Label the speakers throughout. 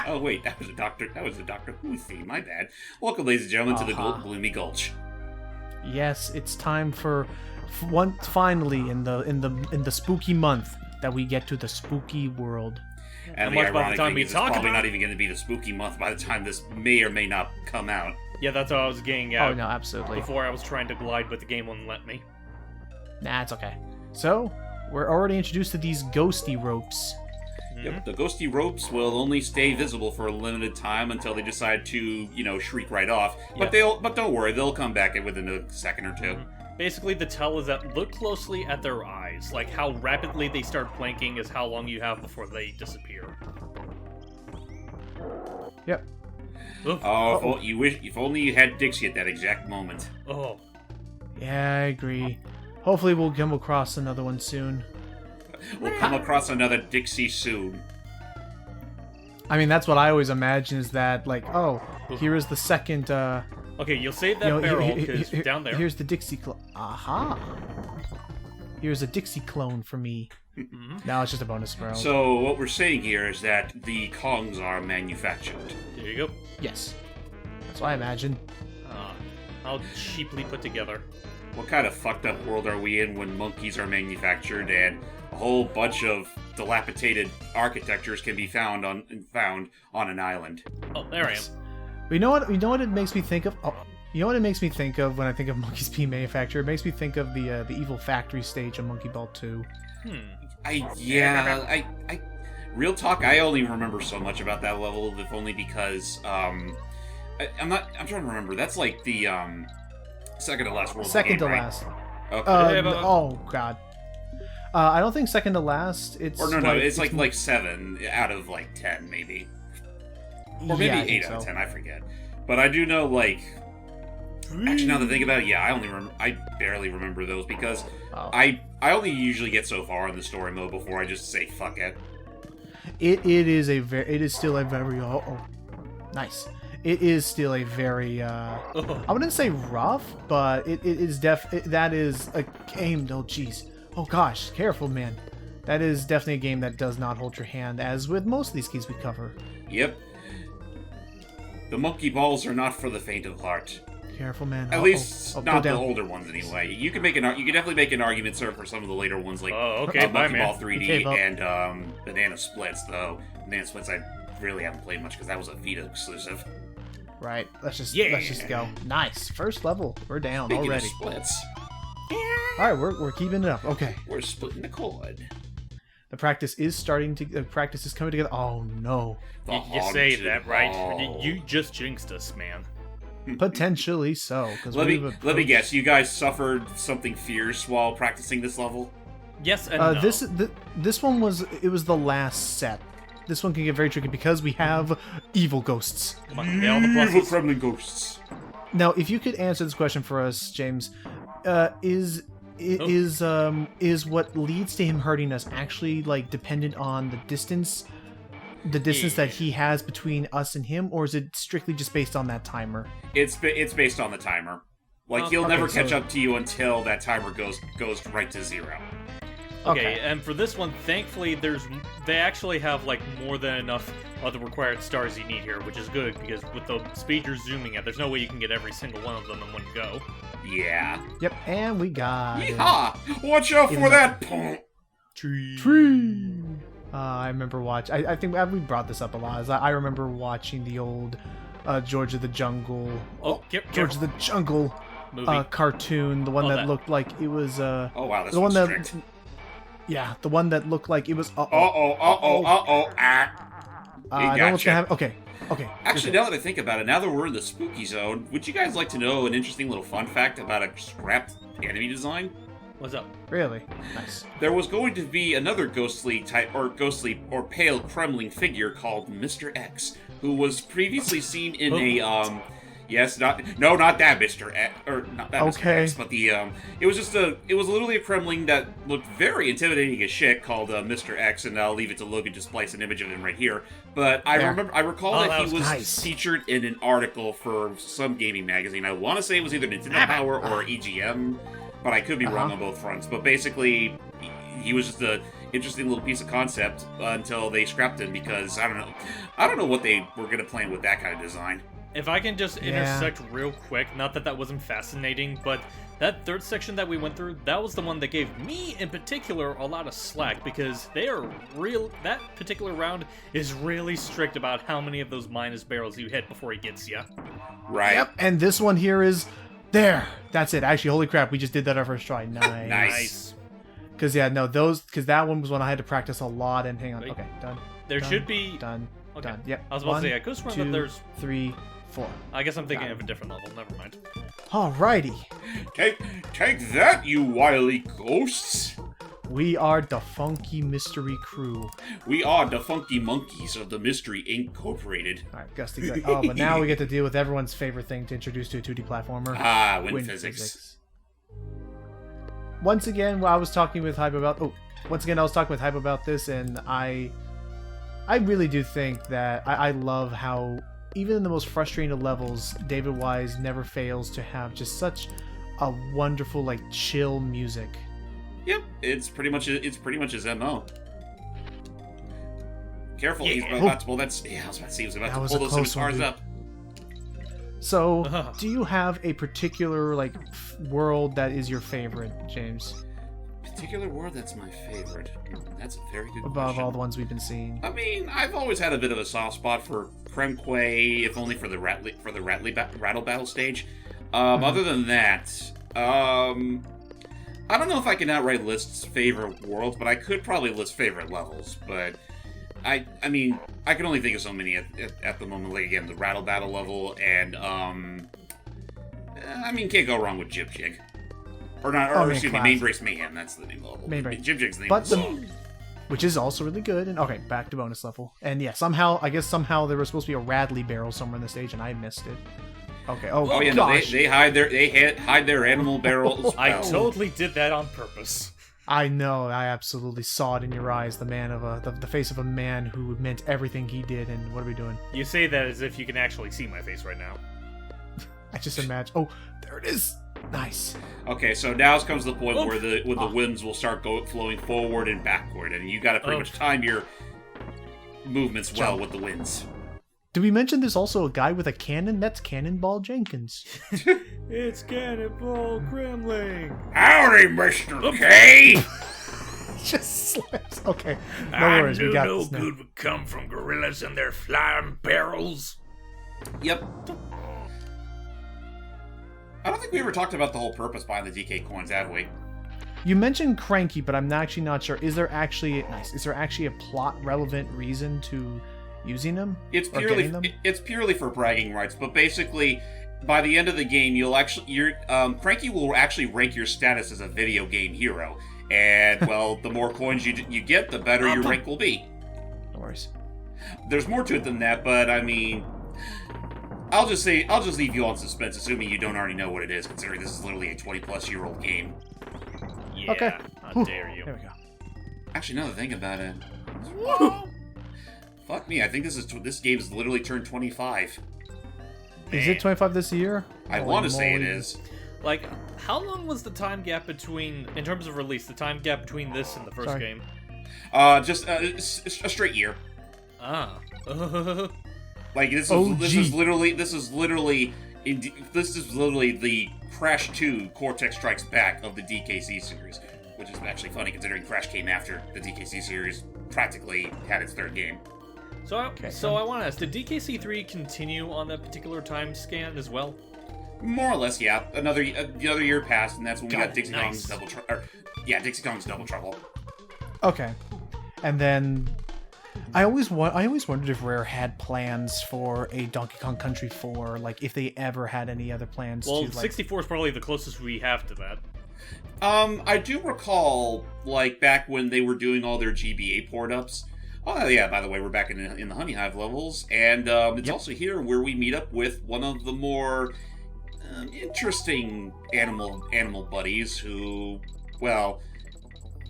Speaker 1: Oh wait, that was a Doctor Who theme. My bad. Welcome, ladies and gentlemen, to the Gloomy Gulch.
Speaker 2: Yes, it's time for finally in the spooky month that we get to the spooky world.
Speaker 1: And the ironic thing is, it's probably not even going to be the spooky month by the time this may or may not come out.
Speaker 3: Yeah, that's what I was getting at.
Speaker 2: Oh no, absolutely.
Speaker 3: Before I was trying to glide, but the game wouldn't let me.
Speaker 2: Nah, it's okay. So, we're already introduced to these ghosty ropes.
Speaker 1: Yep, the ghosty ropes will only stay visible for a limited time until they decide to, shriek right off. But don't worry, they'll come back within a second or two.
Speaker 3: Basically, the tell is that look closely at their eyes. Like, how rapidly they start blinking is how long you have before they disappear.
Speaker 2: Yep.
Speaker 1: Oh, if only you had Dixie at that exact moment.
Speaker 3: Oh.
Speaker 2: Yeah, I agree. Hopefully we'll come across another one soon.
Speaker 1: We'll come across another Dixie soon.
Speaker 2: I mean, that's what I always imagine is that, like, oh, here is the second,
Speaker 3: Okay, you'll save that barrel, because down there.
Speaker 2: Here's the Dixie clone. Aha! Here's a Dixie clone for me. Now it's just a bonus barrel.
Speaker 1: So, what we're saying here is that the Kongs are manufactured.
Speaker 3: There you go.
Speaker 2: Yes. That's what I imagine.
Speaker 3: How cheaply put together.
Speaker 1: What kind of fucked up world are we in when monkeys are manufactured and a whole bunch of dilapidated architectures can be found on an island?
Speaker 3: Oh, there I am.
Speaker 2: You know what it makes me think of? Oh, you know what it makes me think of when I think of monkeys being manufactured? It makes me think of the evil factory stage of Monkey Ball 2.
Speaker 1: Real talk, I only remember so much about that level, if only because I'm trying to remember. That's like the second to last world.
Speaker 2: Second
Speaker 1: game,
Speaker 2: to
Speaker 1: right?
Speaker 2: last.
Speaker 1: Okay.
Speaker 2: Oh god. I don't think second to last. It's
Speaker 1: it's like 7 out of like 10 maybe. Or maybe 8 out of 10, I forget. But I do know, like... Actually, now that I think about it, I barely remember those, because I only usually get so far in the story mode before I just say, fuck it.
Speaker 2: It is still a very... nice. It is still a very, I wouldn't say rough, but that is a game... Oh, jeez. Oh, gosh. Careful, man. That is definitely a game that does not hold your hand, as with most of these games we cover.
Speaker 1: Yep. The monkey balls are not for the faint of heart.
Speaker 2: Careful, man.
Speaker 1: At least not the older ones, anyway. You can definitely make an argument, sir, for some of the later ones, like Monkey Ball 3D and Banana Splits. Though Banana Splits, I really haven't played much because that was a Vita exclusive.
Speaker 2: Right. Let's just go. Nice. First level. We're down
Speaker 1: Speaking
Speaker 2: already.
Speaker 1: Of splits.
Speaker 2: All right, we're keeping it up. Okay.
Speaker 1: We're splitting the cord.
Speaker 2: The practice is coming together. Oh no!
Speaker 3: You say that right? You just jinxed us, man.
Speaker 2: Potentially so.
Speaker 1: Let me guess. You guys suffered something fierce while practicing this level.
Speaker 3: Yes and no.
Speaker 2: This one was the last set. This one can get very tricky because we have evil ghosts.
Speaker 3: Come on, get all the pluses.
Speaker 1: Evil Kremlin ghosts.
Speaker 2: Now, if you could answer this question for us, James, is what leads to him hurting us actually like dependent on the distance that he has between us and him, or is it strictly just based on that timer?
Speaker 1: It's based on the timer. Like he'll never catch up to you until that timer goes right to 0.
Speaker 3: Okay, and for this one, thankfully, they actually have like more than enough of the required stars you need here, which is good because with the speed you're zooming at, there's no way you can get every single one of them in one go.
Speaker 1: Yeah.
Speaker 2: Yep, and we got
Speaker 1: Yeehaw! Watch out for that
Speaker 2: tree. I remember watching. I think we brought this up a lot. I remember watching the old George of the Jungle. George of the Jungle cartoon. The one that looked like it was.
Speaker 1: Oh wow, that's
Speaker 2: the one
Speaker 1: strict.
Speaker 2: Yeah, the one that looked like it was.
Speaker 1: I know what's gonna happen.
Speaker 2: Okay.
Speaker 1: Actually, now that I think about it, now that we're in the spooky zone, would you guys like to know an interesting little fun fact about a scrapped enemy design?
Speaker 3: What's up?
Speaker 2: Really? Nice.
Speaker 1: There was going to be another ghostly or pale Kremlin figure called Mr. X, who was previously seen in not that Mr. X, or not that Mr. X, but it was literally a Kremlin that looked very intimidating as shit called Mr. X, and I'll leave it to Logan to splice an image of him right here. But I recall that he was featured in an article for some gaming magazine. I want to say it was either Nintendo Power or EGM, but I could be wrong on both fronts. But basically, he was just a interesting little piece of concept until they scrapped him because I don't know what they were gonna plan with that kind of design.
Speaker 3: If I can just intersect real quick, not that that wasn't fascinating, but that third section that we went through, that was the one that gave me, in particular, a lot of slack, because that particular round is really strict about how many of those minus barrels you hit before he gets you.
Speaker 1: Right.
Speaker 2: Yep, and this one here is there. That's it. Actually, holy crap, we just did that our first try. Nice.
Speaker 1: Nice.
Speaker 2: Because, that one was one I had to practice a lot, and hang on.
Speaker 3: Wait.
Speaker 2: Okay, done.
Speaker 3: There
Speaker 2: done,
Speaker 3: should be...
Speaker 2: Done.
Speaker 3: Okay.
Speaker 2: Done. Yep.
Speaker 3: I was about to say, I could swear that there's...
Speaker 2: 3, 4.
Speaker 3: I guess I'm thinking of a different level, never mind.
Speaker 2: Alrighty.
Speaker 1: Take that, you wily ghosts!
Speaker 2: We are the Funky Mystery Crew.
Speaker 1: We are the funky monkeys of the Mystery Incorporated.
Speaker 2: Alright, Gusty. Oh, but now we get to deal with everyone's favorite thing to introduce to a 2D platformer.
Speaker 1: Wind physics.
Speaker 2: Once again, I was talking with Hype about this, and I really do think that I love how even in the most frustrating levels, David Wise never fails to have just such a wonderful, like, chill music.
Speaker 1: Yep, it's pretty much his MO. Careful,
Speaker 3: Yeah.
Speaker 1: he's about to pull that. Yeah, I was about to say he was about to pull those cars up.
Speaker 2: So, do you have a particular, like, world that is your favorite, James?
Speaker 1: Particular world that's my favorite. That's a very good
Speaker 2: Above
Speaker 1: question.
Speaker 2: all the ones we've been seeing.
Speaker 1: I mean, I've always had a bit of a soft spot for Kremque, if only for the Rattle Battle stage. Other than that, I don't know if I can outright list favorite worlds, but I could probably list favorite levels. But I mean, I can only think of so many at the moment. Like again, the Rattle Battle level, and I mean, can't go wrong with Jib Jig. Or not, or excuse me, Main Brace Mayhem. That's the name of the level.
Speaker 2: Main Brace.
Speaker 1: Jib Jig's the name
Speaker 2: But
Speaker 1: of the song.
Speaker 2: Which is also really good. And okay, back to bonus level. And yeah, somehow there was supposed to be a Radley barrel somewhere in the stage, and I missed it. Okay. Oh
Speaker 1: yeah,
Speaker 2: gosh.
Speaker 1: no, they hide their animal barrels.
Speaker 3: I totally did that on purpose.
Speaker 2: I know. I absolutely saw it in your eyes. The face of a man who meant everything he did. And what are we doing?
Speaker 3: You say that as if you can actually see my face right now.
Speaker 2: I just imagine. Oh, there it is. Nice.
Speaker 1: Okay, so now comes the point where the winds will start flowing forward and backward, and you got to pretty much time your movements well with the winds.
Speaker 2: Did we mention there's also a guy with a cannon? That's Cannonball Jenkins.
Speaker 3: It's Cannonball Kremling.
Speaker 1: Howdy, Mr. K.
Speaker 2: Just slips. Okay, no worries. We got this now.
Speaker 3: would come from gorillas and their flying barrels.
Speaker 1: Yep. I don't think we ever talked about the whole purpose behind the DK coins, have we?
Speaker 2: You mentioned Cranky, but I'm actually not sure. Is there actually a plot relevant reason to using them?
Speaker 1: It's purely for bragging rights, but basically, by the end of the game, Cranky will actually rank your status as a video game hero, and well, the more coins you get, the better your rank will be.
Speaker 2: No worries.
Speaker 1: There's more to it than that, but I mean, I'll just leave you on suspense, assuming you don't already know what it is, considering this is literally a 20-plus-year-old game.
Speaker 3: Yeah,
Speaker 2: okay.
Speaker 3: How dare you.
Speaker 2: There we go.
Speaker 1: Actually, now that I think about it, fuck me, I think this game's literally turned 25.
Speaker 2: Is it 25 this year?
Speaker 1: I want to say it is.
Speaker 3: Like, how long was the time gap between, in terms of release, the time gap between this and the first game?
Speaker 1: Just a straight year.
Speaker 3: Ah.
Speaker 1: Like this is literally the Crash 2 Cortex Strikes Back of the DKC series, which is actually funny considering Crash came after the DKC series practically had its third game.
Speaker 3: So I want to ask, did DKC3 continue on that particular time scan as well?
Speaker 1: More or less, yeah. Another year passed, and that's when we got Dixie
Speaker 3: nice.
Speaker 1: Kong's Double Trouble.
Speaker 2: Okay, and then I always wondered if Rare had plans for a Donkey Kong Country 4, like if they ever had any other plans.
Speaker 3: Well,
Speaker 2: to,
Speaker 3: 64 is probably the closest we have to that.
Speaker 1: I do recall, like, back when they were doing all their GBA port-ups. Oh, yeah, by the way, we're back in the Honey Hive levels, and it's also here where we meet up with one of the more interesting animal buddies who, well,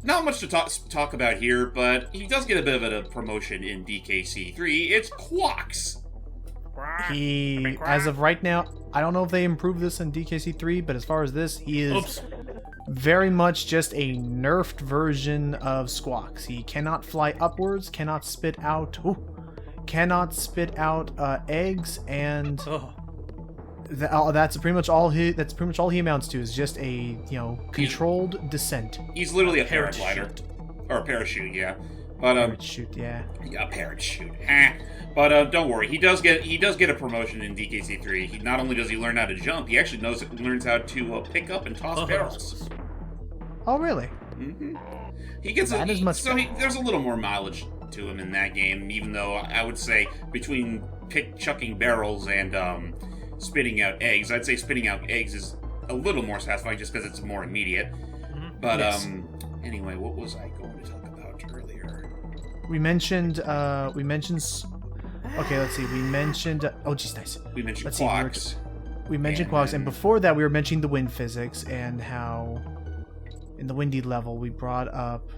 Speaker 1: not much to talk about here, but he does get a bit of a promotion in DKC3. It's Quox.
Speaker 2: As of right now, I don't know if they improved this in DKC3, but as far as this, he is...
Speaker 3: Oops.
Speaker 2: very much just a nerfed version of Squawks. He cannot fly upwards, cannot spit out eggs, and that's pretty much all he amounts to, is just a controlled descent.
Speaker 1: He's literally a paraglider. Or a parachute, yeah. But
Speaker 2: Parachute, yeah.
Speaker 1: Yeah, parachute. But don't worry, he does get a promotion in DKC3. He not only does he learn how to jump, he actually learns how to pick up and toss barrels.
Speaker 2: Oh, really?
Speaker 1: Mm-hmm. He gets there's a little more mileage to him in that game, even though I would say between chucking barrels and spitting out eggs, I'd say spitting out eggs is a little more satisfying just because it's more immediate. Mm-hmm. But anyway, what was I going to talk about earlier?
Speaker 2: We mentioned okay, let's see. We mentioned oh geez, nice.
Speaker 1: We mentioned Quacks.
Speaker 2: We mentioned Quacks, and before that we were mentioning the wind physics and how in the windy level we brought up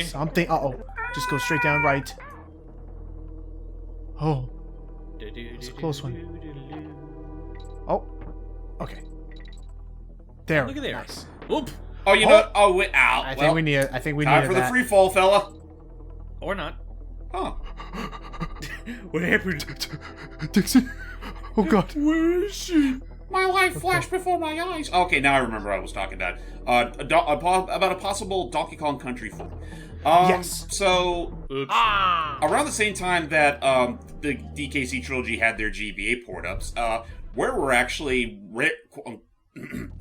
Speaker 2: something. Just go straight down right. Oh, it's a close one. Oh, okay. There.
Speaker 3: Look at there.
Speaker 2: Nice.
Speaker 3: Oop.
Speaker 1: Oh, you know what? Oh, wait, ow.
Speaker 2: I think we need
Speaker 1: time for the free fall, fella.
Speaker 3: Or not.
Speaker 1: Huh.
Speaker 3: What happened?
Speaker 2: Dixie. Oh God.
Speaker 3: Where is she?
Speaker 1: My life flashed before my eyes. Okay, now I remember what I was talking about. About a possible Donkey Kong Country 4.
Speaker 2: Yes.
Speaker 1: So, around the same time that the DKC trilogy had their GBA port-ups, where we're actually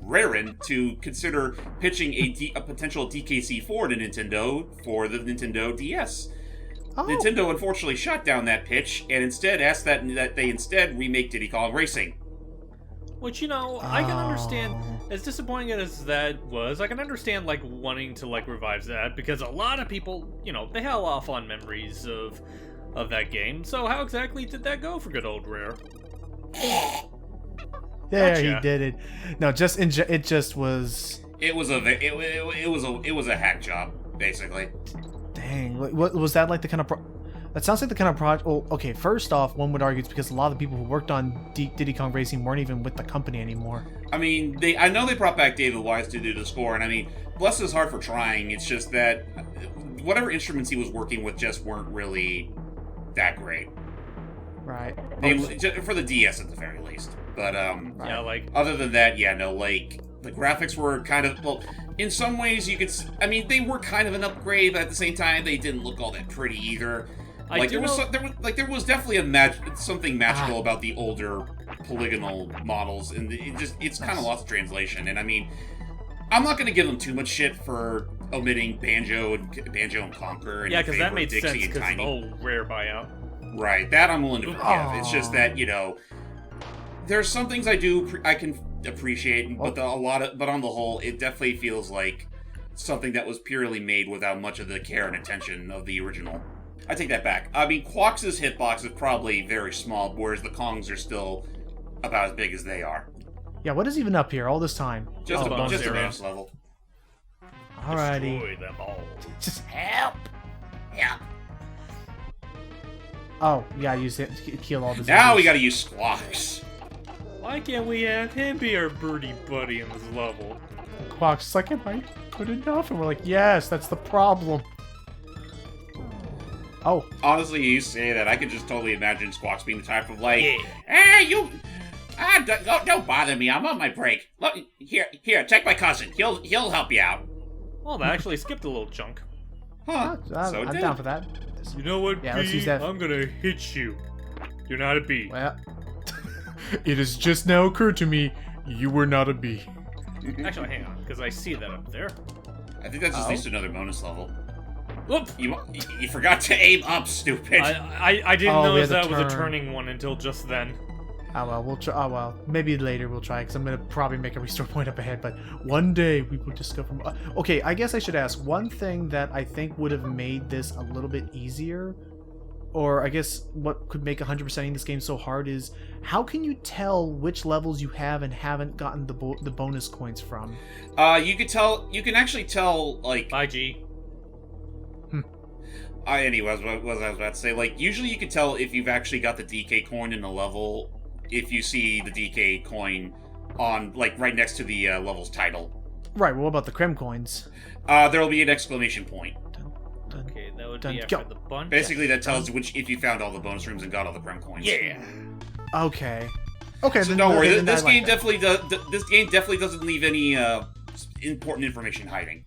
Speaker 1: raring to consider pitching a potential DKC4 to Nintendo for the Nintendo DS.
Speaker 2: Oh.
Speaker 1: Nintendo unfortunately shot down that pitch and instead asked that they instead remake Diddy Kong Racing.
Speaker 3: Which, I can understand, as disappointing as that was, I can understand, wanting to, revive that, because a lot of people, they have a lot of fond memories of that game. So how exactly did that go for good old Rare?
Speaker 2: There,
Speaker 3: Gotcha.
Speaker 2: he did it. No, it just was.
Speaker 1: It was a hack job, basically.
Speaker 2: Dang, what was that like? The kind of that sounds like the kind of project. Well, okay, first off, one would argue it's because a lot of the people who worked on Diddy Kong Racing weren't even with the company anymore.
Speaker 1: I mean, I know they brought back David Wise to do the score, and I mean, bless his heart for trying. It's just that whatever instruments he was working with just weren't really that great.
Speaker 2: Right.
Speaker 1: For the DS at the very least. But
Speaker 3: yeah,
Speaker 1: other than that, yeah, no, the graphics were kind of, well, in some ways you could, they were kind of an upgrade, but at the same time they didn't look all that pretty either. There was definitely something magical about the older polygonal models, and it's kind of lost translation. And I mean, I'm not going to give them too much shit for omitting Banjo and Conquer. And
Speaker 3: because that made
Speaker 1: Dixie
Speaker 3: sense because
Speaker 1: Tiny.
Speaker 3: the whole Rare buyout.
Speaker 1: Right, that I'm willing to forgive. It's just that there's some things I can appreciate, but on the whole, it definitely feels like something that was purely made without much of the care and attention of the original. I take that back. I mean, Quacks' hitbox is probably very small, whereas the Kongs are still about as big as they are.
Speaker 2: Yeah, what is even up here all this time?
Speaker 1: Just a bonus level.
Speaker 2: Alrighty.
Speaker 3: Destroy them all.
Speaker 2: Just help! Help! Oh, you gotta use it to kill all the zombies.
Speaker 1: Now we gotta use Squawks.
Speaker 3: Why can't we have him be our birdie buddy in this level?
Speaker 2: Quack's like, am I good enough? And we're like, yes, that's the problem. Oh.
Speaker 1: Honestly, you say that, I could just totally imagine Squawks being the type of don't bother me, I'm on my break. Look, here, take my cousin, he'll help you out.
Speaker 3: Well, that actually skipped a little chunk.
Speaker 1: Huh,
Speaker 2: I'm down for that.
Speaker 3: You know what,
Speaker 2: yeah,
Speaker 3: B?
Speaker 2: let's use that.
Speaker 3: I'm gonna hit you. You're not a bee.
Speaker 2: Well, it has just now occurred to me, you were not a bee.
Speaker 3: Actually, hang on, because I see that up there.
Speaker 1: I think that's at least another bonus level.
Speaker 3: Whoop!
Speaker 1: You forgot to aim up, stupid.
Speaker 3: I didn't notice that was a turning one until just then.
Speaker 2: Oh well, we'll try. Oh well, maybe later we'll try because I'm gonna probably make a restore point up ahead. But one day we will discover. Okay, I guess I should ask one thing that I think would have made this a little bit easier, or I guess what could make 100%ing this game so hard is how can you tell which levels you have and haven't gotten the bonus coins from?
Speaker 1: You can actually tell like.
Speaker 3: Bye, G.
Speaker 1: Anyways, what I was about to say, usually you can tell if you've actually got the DK coin in the level if you see the DK coin on, right next to the level's title.
Speaker 2: Right. Well, what about the creme coins?
Speaker 1: There will be an exclamation point.
Speaker 3: Okay, that would
Speaker 2: Done,
Speaker 3: be after
Speaker 2: go.
Speaker 3: the bunch.
Speaker 1: Basically, that tells you if you found all the bonus rooms and got all the prem coins.
Speaker 3: Yeah.
Speaker 2: Okay. Okay.
Speaker 1: So
Speaker 2: then,
Speaker 1: don't worry.
Speaker 2: then
Speaker 1: This
Speaker 2: I like
Speaker 1: game
Speaker 2: that.
Speaker 1: definitely does. This game definitely doesn't leave any important information hiding.